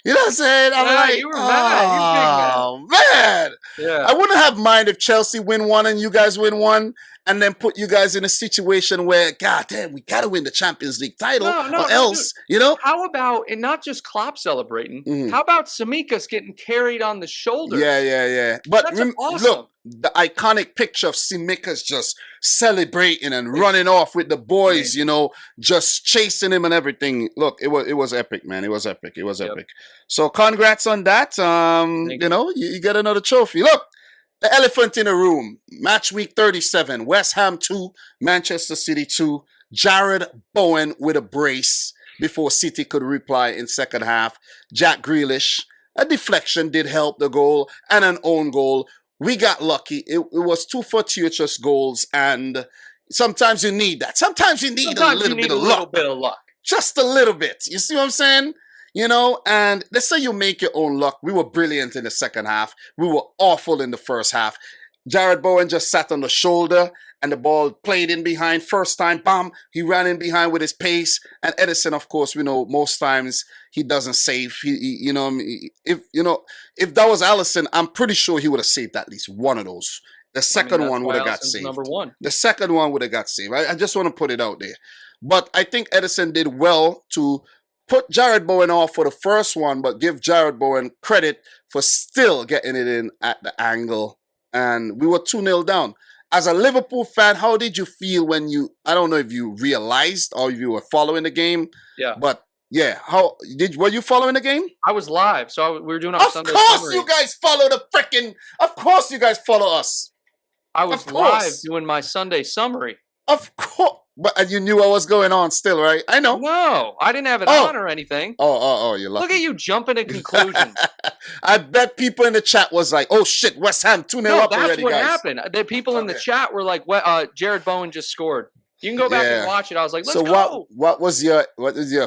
You know what I'm saying? I'm like, you were mad. Oh, man. Yeah. I wouldn't have mind if Chelsea win one and you guys win one, and then put you guys in a situation where, God damn, we got to win the Champions League title or else, dude, How about, and not just Klopp celebrating, how about Tsimikas getting carried on the shoulders? Yeah. But that's awesome. Look, the iconic picture of Tsimikas just celebrating and running off with the boys, just chasing him and everything. Look, it was epic, man. It was epic. Epic. So congrats on that. You get another trophy. Look, the elephant in the room. Match week 37. West Ham 2, Manchester City 2. Jared Bowen with a brace before City could reply in second half. Jack Grealish, a deflection did help the goal, and an own goal. We got lucky. It was 2 fortuitous goals, and sometimes you need that. Sometimes you need a little bit of luck. Just a little bit. You see what I'm saying? And let's say you make your own luck. We were brilliant in the second half. We were awful in the first half. Jared Bowen just sat on the shoulder, and the ball played in behind. First time, bam, he ran in behind with his pace. And Edison, of course, we know most times he doesn't save. If that was Alisson, I'm pretty sure he would have saved at least one of those. The second one would have got saved. Number 1. The second one would have got saved. I just want to put it out there. But I think Edison did well to put Jared Bowen off for the first one, but give Jared Bowen credit for still getting it in at the angle. And we were 2-0 down. As a Liverpool fan, how did you feel when I don't know if you realized or if you were following the game? Yeah. But yeah, were you following the game? I was live, so we were doing our Sunday summary. Of course you guys follow us. I was live doing my Sunday summary. Of course. But you knew what was going on still, right? I know. No, I didn't have it on or anything. Oh, you're lucky. Look at you jumping to conclusions. I bet people in the chat was like, oh shit, West Ham 2-0 up already, guys. That's what happened. The people in the chat were like, Jared Bowen just scored. You can go back and watch it. I was like, let's go. What was your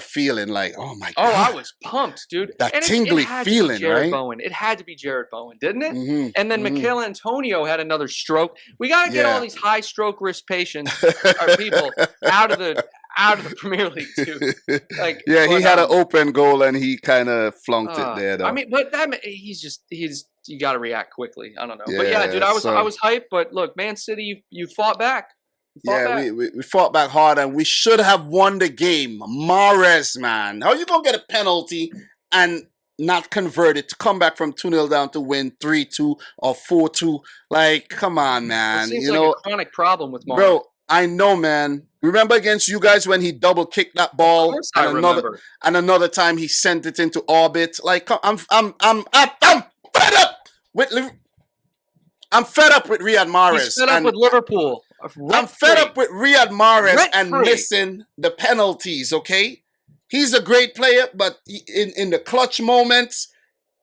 feeling like? Oh my God. Oh, I was pumped, dude. That tingly feeling, right? Bowen. It had to be Jared Bowen, didn't it? Mm-hmm. And then Mikel Antonio had another stroke. We got to get all these high stroke risk patients or people out of the Premier League too. He had an open goal and he kind of flunked it there. Though. I mean, but he's you got to react quickly. I don't know, but yeah, dude, I was hyped. But look, Man City, you fought back. We fought back hard, and we should have won the game. Mahrez, man, how you gonna get a penalty and not convert it to come back from 2-0 down to win 3-2 or 4-2? Like, come on, man. It seems like a chronic problem with Mahrez. Bro, I know, man. Remember against you guys when he double kicked that ball, and another time he sent it into orbit. Like, I'm fed up with Riyad Mahrez. He's fed up with Liverpool. I'm fed up with Riyad Mahrez and missing the penalties, okay? He's a great player, but in the clutch moments,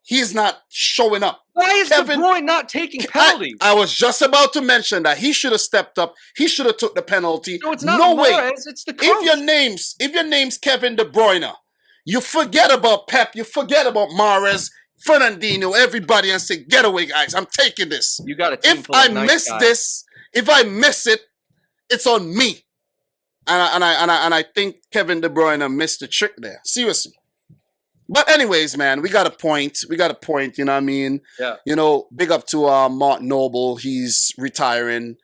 he's not showing up. Why is De Bruyne not taking penalties? I was just about to mention that he should have stepped up. He should have took the penalty. No, it's not Mahrez, it's the coach. If your name's Kevin De Bruyne, you forget about Pep, you forget about Mahrez, Fernandinho, everybody, and say, "Get away, guys! I'm taking this." You got a team If I miss this, if I miss it, it's on me. And I think Kevin De Bruyne missed the trick there. Seriously. But anyways, man, we got a point. You know what I mean? Yeah. You know, big up to Mark Noble. He's retiring.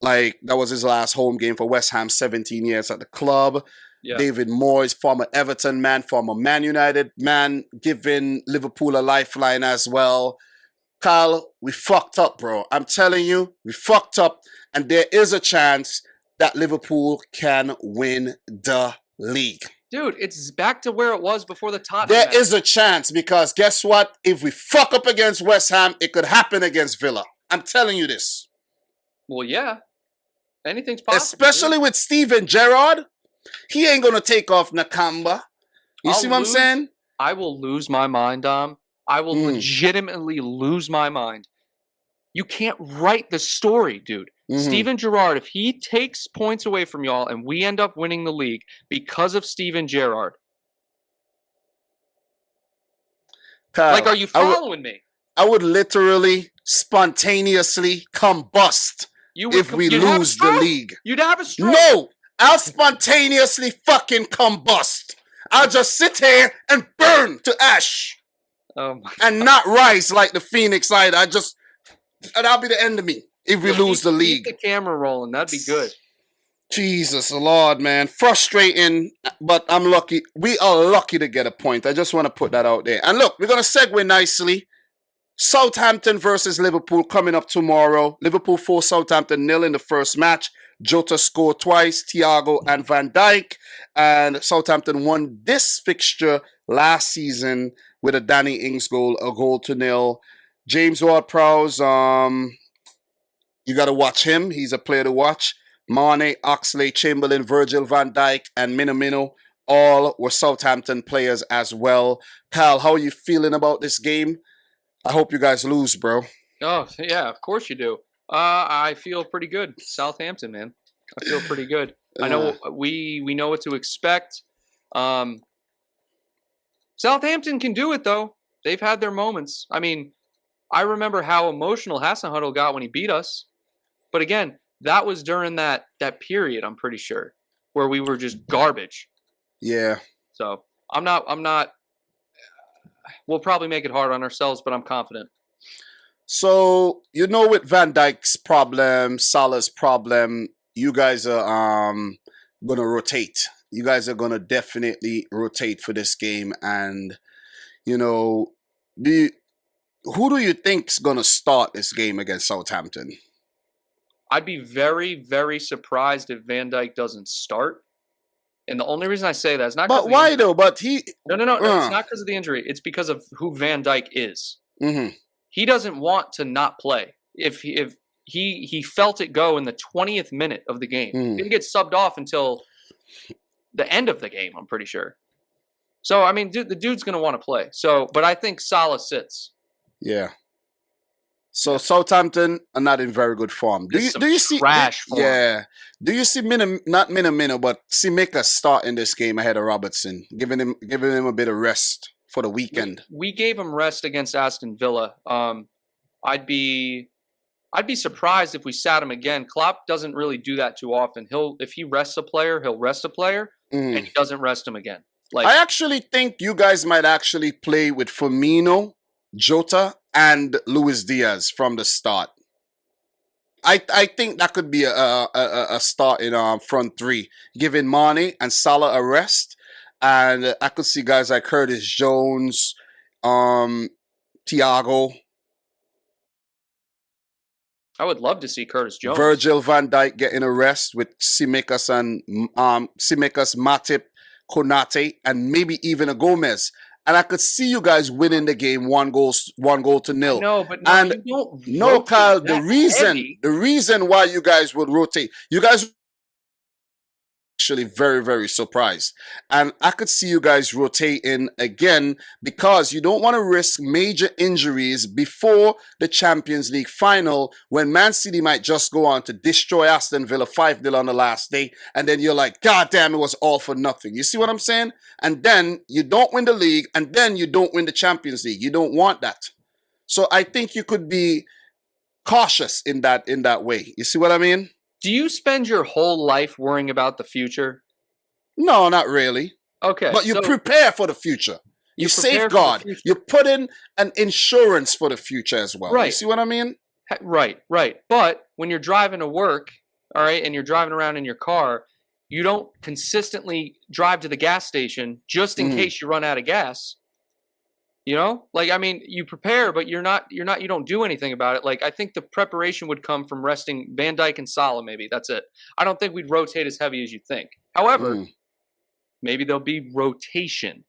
Like, that was his last home game for West Ham, 17 years at the club. Yeah. David Moyes, former Everton man, former Man United man, giving Liverpool a lifeline as well. Kyle, we fucked up, bro. I'm telling you, we fucked up. And there is a chance that Liverpool can win the league. Dude, it's back to where it was before the Tottenham There is a chance because guess what? If we fuck up against West Ham, it could happen against Villa. I'm telling you this. Well, yeah. Anything's possible. Especially with Steven Gerrard. He ain't going to take off Nakamba. You see what I'm saying? I will lose my mind, Dom. I will legitimately lose my mind. You can't write the story, dude. Steven Gerrard, if he takes points away from y'all and we end up winning the league because of Steven Gerrard. Kyle, like, are you following me? I would literally spontaneously combust if we lose the league. You'd have a stroke. No, I'll spontaneously fucking combust. I'll just sit here and burn to ash. And not rise like the Phoenix Light. And that'll be the end of me if we lose the league. Keep the camera rolling. That'd be good. Jesus Lord, man. Frustrating, but I'm lucky. We are lucky to get a point. I just want to put that out there. And look, we're going to segue nicely. Southampton versus Liverpool coming up tomorrow. Liverpool 4, Southampton 0 in the first match. Jota scored twice, Thiago and Van Dijk. And Southampton won this fixture last season with a Danny Ings goal, a 1-0. James Ward-Prowse, you got to watch him. He's a player to watch. Mane, Oxlade, Chamberlain, Virgil van Dijk, and Minamino all were Southampton players as well. Kyle, how are you feeling about this game? I hope you guys lose, bro. Oh, yeah, of course you do. I feel pretty good. Southampton, man. I feel pretty good. I know we know what to expect. Southampton can do it, though. They've had their moments. I mean, I remember how emotional Hasenhuttl got when he beat us. But again, that was during that period, I'm pretty sure, where we were just garbage. Yeah. So I'm not. We'll probably make it hard on ourselves, but I'm confident. So, you know, with Van Dijk's problem, Salah's problem, you guys are going to rotate. You guys are going to definitely rotate for this game. And, you know, who do you think's going to start this game against Southampton? I'd be very, very surprised if Van Dijk doesn't start. And the only reason I say that is not because But why though? But he... No. It's not because of the injury. It's because of who Van Dijk is. Mm-hmm. He doesn't want to not play. If he felt it go in the 20th minute of the game. He didn't get subbed off until the end of the game, I'm pretty sure. So, I mean, the dude's going to want to play. So, but I think Salah sits. Yeah. So Southampton are not in very good form. Do you see trash form? Yeah. Do you see not Minamino, but Tsimikas starting this game ahead of Robertson, giving him a bit of rest for the weekend? We gave him rest against Aston Villa. I'd be surprised if we sat him again. Klopp doesn't really do that too often. If he rests a player, he'll rest a player, and he doesn't rest him again. I actually think you guys might actually play with Firmino, Jota, and Luis Diaz from the start. I think that could be a start in front three, giving Mane and Salah a rest, and I could see guys like Curtis Jones, Thiago. I would love to see Curtis Jones. Virgil van Dijk getting a rest with Tsimikas and Matip, Konate, and maybe even a Gomez. And I could see you guys winning the game 1-0. No, but Kyle. The reason why you guys would rotate, you guys actually very, very surprised. And I could see you guys rotating again because you don't want to risk major injuries before the Champions League final when Man City might just go on to destroy Aston Villa 5-0 on the last day. And then you're like, God damn, it was all for nothing. You see what I'm saying? And then you don't win the league and then you don't win the Champions League. You don't want that. So I think you could be cautious in that way. You see what I mean? Do you spend your whole life worrying about the future? No, not really. Okay. But you prepare for the future. You safeguard. You put in an insurance for the future as well. Right. You see what I mean? Right. But when you're driving to work, all right, and you're driving around in your car, you don't consistently drive to the gas station just in case you run out of gas. You know, like, I mean, you prepare, but you don't do anything about it. Like, I think the preparation would come from resting Van Dijk and Salah, maybe. That's it. I don't think we'd rotate as heavy as you think. However, maybe there'll be rotation,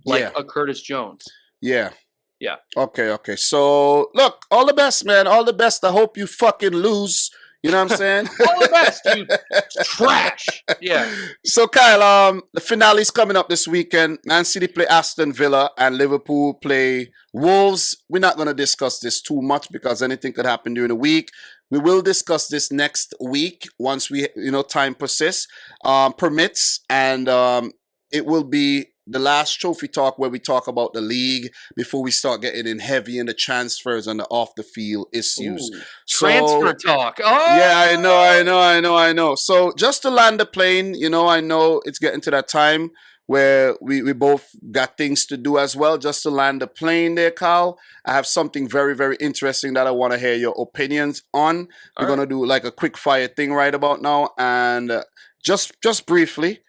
like a Curtis Jones. Yeah. Yeah. Okay. So, look, all the best, man. All the best. I hope you fucking lose. You know what I'm saying? All the best, you trash. Yeah. So, Kyle, the finale's coming up this weekend. Man City play Aston Villa and Liverpool play Wolves. We're not going to discuss this too much because anything could happen during the week. We will discuss this next week once we, time permits. And it will be the last trophy talk where we talk about the league before we start getting in heavy in the transfers and the off the field issues. Transfer talk. Oh yeah, I know. So just to land the plane, I know it's getting to that time where we both got things to do as well. Just to land the plane there, Kyle, I have something very, very interesting that I want to hear your opinions on. We're going to do like a quick fire thing right about now. And just briefly,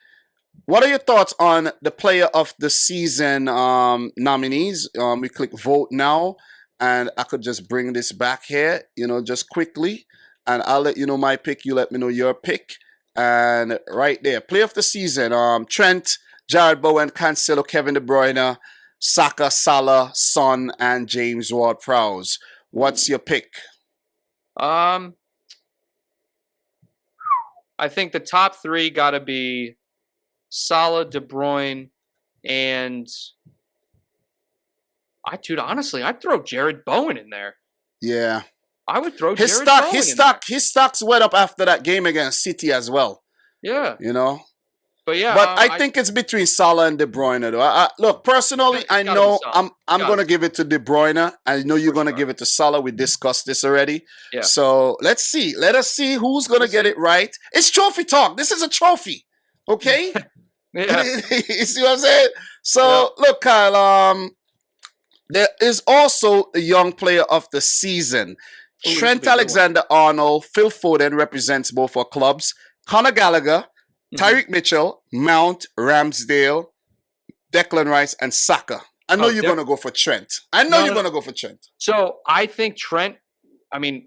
what are your thoughts on the player of the season nominees? We click vote now, and I could just bring this back here, just quickly, and I'll let you know my pick. You let me know your pick, and right there, player of the season: Trent, Jared Bowen, Cancelo, Kevin De Bruyne, Saka, Salah, Son, and James Ward-Prowse. What's your pick? I think the top three got to be Salah, De Bruyne, and honestly, I'd throw Jared Bowen in there. Yeah, I would throw Jared Bowen in there. His stocks went up after that game against City as well. Yeah, But I think it's between Salah and De Bruyne, though. Look, personally, I know I'm going to give it to De Bruyne. I know you're going to give it to Salah. We discussed this already. Yeah. So let's see. Let us see who's going to get it right. It's trophy talk. This is a trophy. Okay? Yeah. You see what I'm saying? So, look, Kyle, there is also a young player of the season. Trent Alexander-Arnold, Phil Foden represents both our clubs. Conor Gallagher, Tyreek Mitchell, Mount, Ramsdale, Declan Rice, and Saka. I know you're going to go for Trent. You're going to go for Trent. So I think Trent,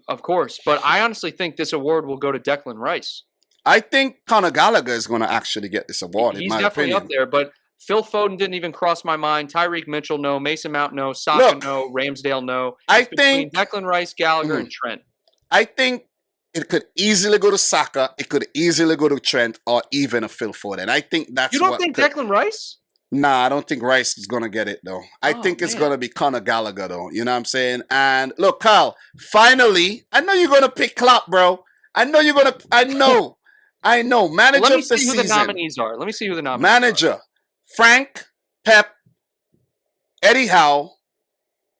of course, but I honestly think this award will go to Declan Rice. I think Conor Gallagher is going to actually get this award, in my opinion. He's definitely up there, but Phil Foden didn't even cross my mind. Tyreek Mitchell, no. Mason Mount, no. Saka, no. Ramsdale, no. I think Declan Rice, Gallagher, and Trent. I think it could easily go to Saka. It could easily go to Trent, or even a Phil Foden. I think that's. You don't think Declan Rice? Nah, I don't think Rice is going to get it, though. I think it's going to be Conor Gallagher, though. You know what I'm saying? And look, Kyle, finally, I know you're going to pick Klopp, bro. I know you're going to. I know. Manager of the season. Let me see who the nominees are. Manager: Frank, Pep, Eddie Howe,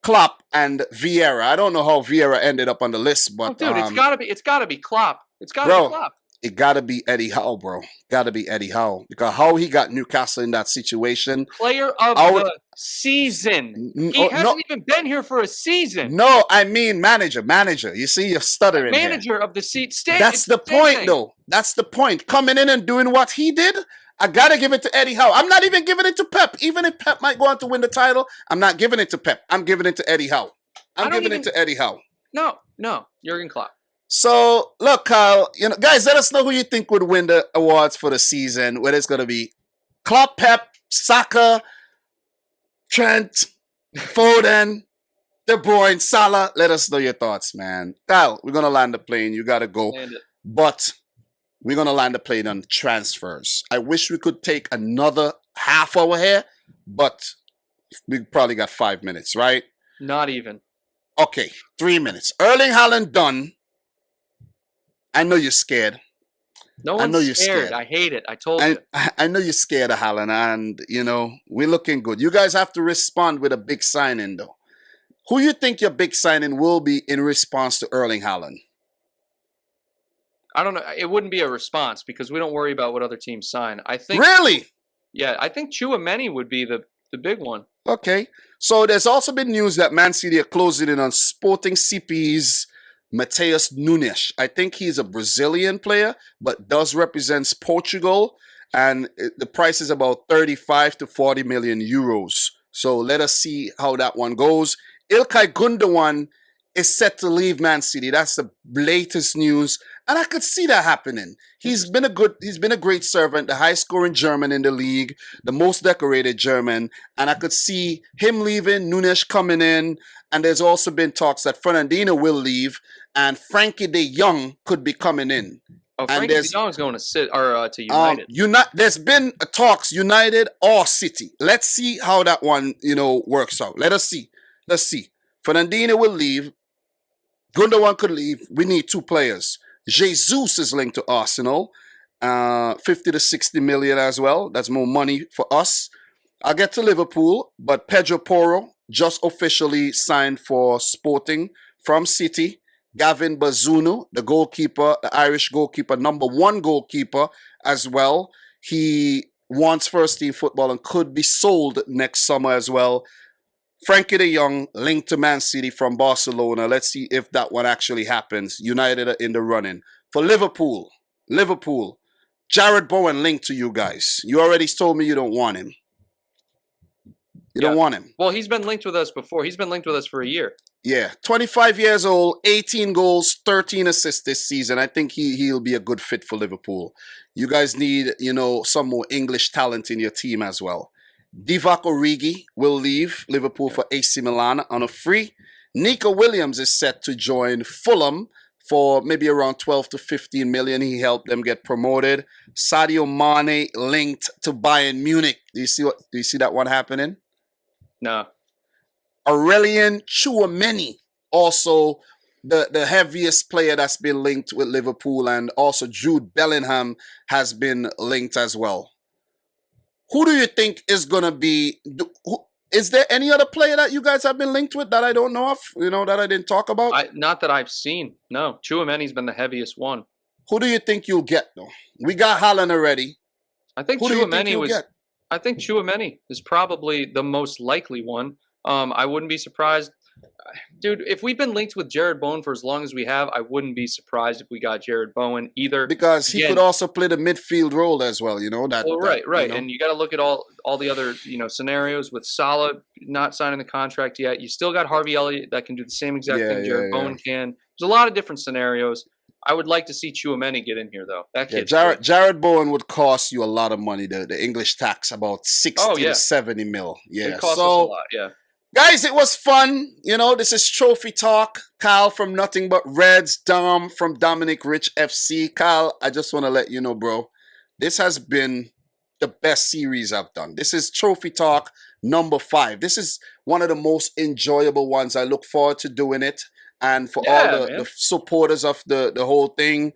Klopp, and Vieira. I don't know how Vieira ended up on the list, but it's gotta be Klopp. It's gotta be Klopp. It gotta be Eddie Howe, bro. Gotta be Eddie Howe, because how he got Newcastle in that situation. Player of the season. He hasn't even been here for a season. No, I mean manager. You see, you're stuttering. Manager of the seat. That's the point, though. That's the point. Coming in and doing what he did. I gotta give it to Eddie Howe. I'm not even giving it to Pep. Even if Pep might go on to win the title, I'm not giving it to Pep. I'm giving it to Eddie Howe. I'm giving it to Eddie Howe. No, Jurgen Klopp. So look, Kyle, guys, let us know who you think would win the awards for the season. Whether it's gonna be Klopp, Pep, Saka, Trent, Foden, De Bruyne, Salah. Let us know your thoughts, man. Kyle, we're gonna land the plane. You gotta go, but we're going to land the plane on transfers. I wish we could take another half hour here, but we probably got 5 minutes, right? Not even. Okay, 3 minutes. Erling Haaland done. I know you're scared. No one's scared. I hate it. I told you. I know you're scared of Haaland, and, we're looking good. You guys have to respond with a big signing, though. Who you think your big signing will be in response to Erling Haaland? I don't know. It wouldn't be a response because we don't worry about what other teams sign. I think. Really? Yeah, I think Chouameni would be the big one. Okay. So there's also been news that Man City are closing in on Sporting CP's Mateus Nunes. I think he's a Brazilian player, but does represent Portugal. And the price is about 35 to 40 million euros. So let us see how that one goes. Ilkay Gundogan is set to leave Man City. That's the latest news. And I could see that happening. He's been a great servant, the high scoring German in the league, the most decorated German. And I could see him leaving, Nunes coming in. And there's also been talks that Fernandinho will leave and Frankie de Jong could be coming in. Oh, Frankie de Jong is going to United. There's been talks United or City. Let's see how that one, works out. Let's see. Fernandinho will leave. Gundogan could leave. We need 2 players. Jesus is linked to Arsenal. 50 to 60 million as well. That's more money for us. I'll get to Liverpool, but Pedro Porro just officially signed for Sporting from City. Gavin Bazunu, the goalkeeper, the Irish goalkeeper, #1 goalkeeper as well. He wants first team football and could be sold next summer as well. Frankie de Jong linked to Man City from Barcelona. Let's see if that one actually happens. United are in the running. For Liverpool, Jared Bowen linked to you guys. You already told me you don't want him. You don't want him. Well, he's been linked with us before. He's been linked with us for a year. Yeah, 25 years old, 18 goals, 13 assists this season. I think he'll be a good fit for Liverpool. You guys need, some more English talent in your team as well. Divock Origi will leave Liverpool for AC Milan on a free. Nico Williams is set to join Fulham for maybe around 12 to 15 million. He helped them get promoted. Sadio Mane linked to Bayern Munich. Do you see that one happening? No. Aurelien Chouameni, also the heaviest player that's been linked with Liverpool, and also Jude Bellingham has been linked as well. Who do you think is going to be... Is there any other player that you guys have been linked with that I don't know of, that I didn't talk about? Not that I've seen. No, Chouameni's been the heaviest one. Who do you think you'll get, though? We got Haaland already. I think Chouameni is probably the most likely one. I wouldn't be surprised. Dude, if we've been linked with Jared Bowen for as long as we have, I wouldn't be surprised if we got Jared Bowen either. Because he could also play the midfield role as well, Right. And you got to look at all the other, scenarios with Salah not signing the contract yet. You still got Harvey Elliott that can do the same exact thing Jared Bowen can. There's a lot of different scenarios. I would like to see Chouameni get in here, though. That kid. Jared Bowen would cost you a lot of money. The English tax, about 60 to 70 mil. Yeah. It costs us a lot, yeah. Guys, it was fun. This is Trophy Talk. Kyle from Nothing But Reds. Dom from Dominic Rich FC. Kyle, I just want to let you know, bro, this has been the best series I've done. This is Trophy Talk number 5. This is one of the most enjoyable ones. I look forward to doing it. And for all the supporters of the whole thing,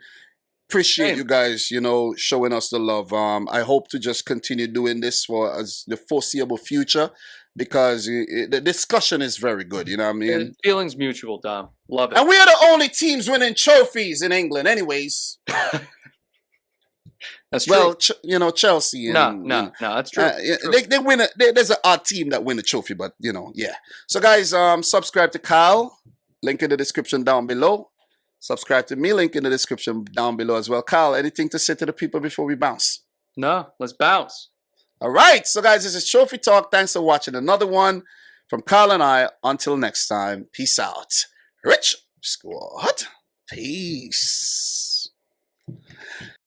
appreciate you guys, showing us the love. I hope to just continue doing this for the foreseeable future, because the discussion is very good. You know what I mean? The feeling's mutual, Dom. Love it. And we are the only teams winning trophies in England, anyways. That's true. Well, Chelsea. No, that's true. They win. There's an odd team that win the trophy, but yeah. So guys, subscribe to Kyle. Link in the description down below. Subscribe to me. Link in the description down below as well. Kyle, anything to say to the people before we bounce? No, let's bounce. All right. So guys, this is Trophy Talk. Thanks for watching another one from Kyle and I. Until next time, peace out. Rich Squad. Peace.